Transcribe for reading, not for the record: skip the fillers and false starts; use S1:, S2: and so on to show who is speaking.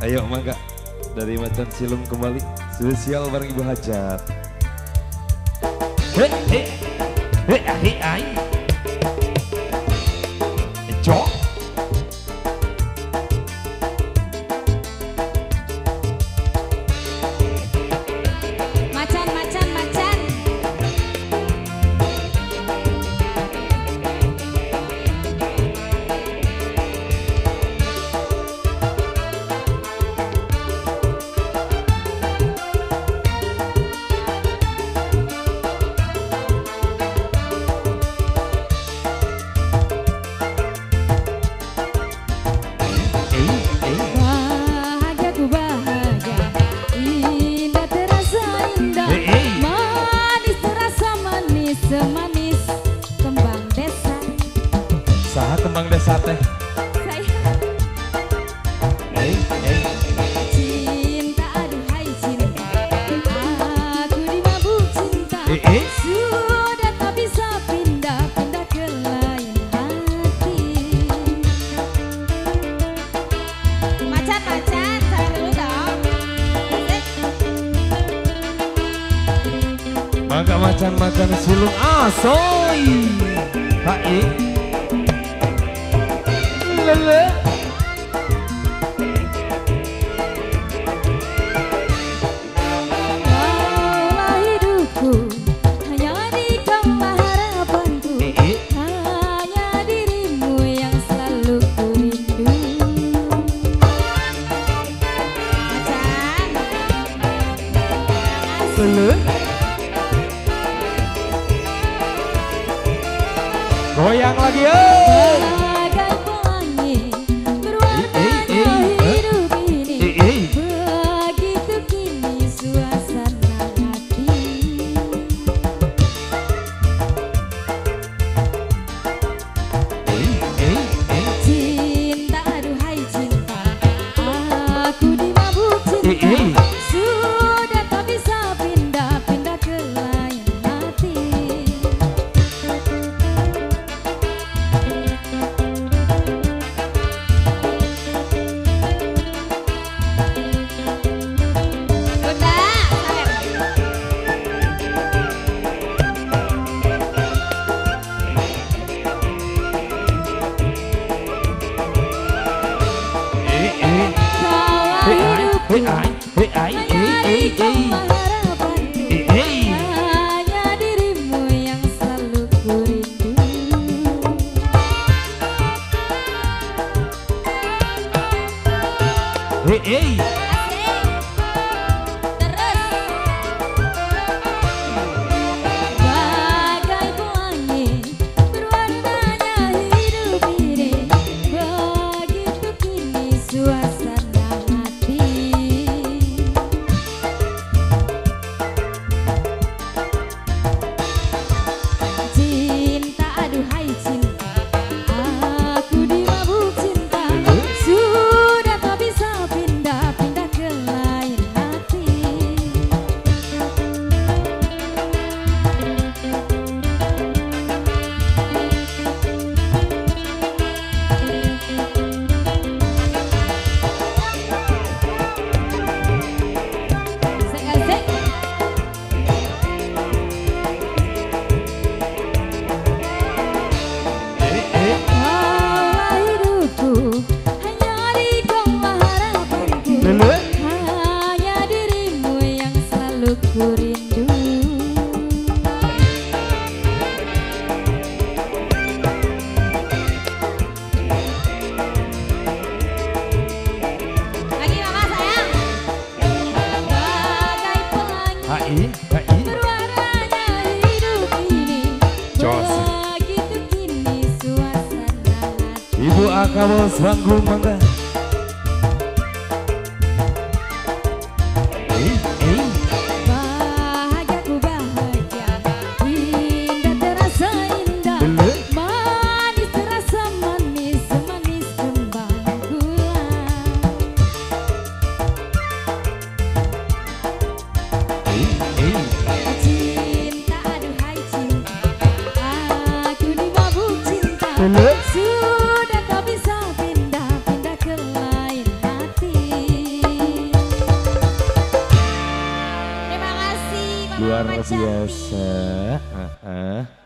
S1: Ayo mangga dari Macan Silum kembali spesial bareng Ibu Hajat. Hei hei hei hei hei. Cok.
S2: Semanis kembang desa.
S1: Saha kembang desa teh?
S2: Saya. Cinta aduhai cinta, aku dimabuk cinta. Sudah tak bisa pindah-pindah ke lain hati. Macan-macan, saya dulu dong.
S1: Mangga Macan Silum asoy. Hai. Lele.
S2: Kaulah hidupku, hanya di kaulah harapanku. Hanya dirimu yang selalu ku rindu. Macan.
S1: Lele. Goyang lagi
S2: Bagai pelangi berwarnanya hidup ini. Begitu kini suasana hati. Cinta aduhai cinta, aku dimabuk cinta. Sudah tak bisa pindah-pindah ke lain hati. Hanya dirimu yang selalu ku rindu. Bagai pelangi berwarnanya hidup ini. Begitu kini suasana hati. Cinta aduhai cinta, aku dimabuk cinta. Sudah tak bisa pindah-pindah ke lain hati. Asik-asik. Kaulah hidupku, hanya di kaulah harapanku. Hanya dirimu yang selalu ku rindu. Lagi mama sayang. Bagai pelangi berwarnanya hidup ini. Begitu kini suasana hati.
S1: Ibu Akabos Panggung mangga.
S2: Bahagiaku bahagia, indah terasa indah. Manis terasa manis, semanis kembang gula. Cinta aduhai cinta, aku dimabuk cinta. Sudah tak bisa pindah-pindah ke lain hati.
S1: luar
S2: Mama Cantik.
S1: biasa.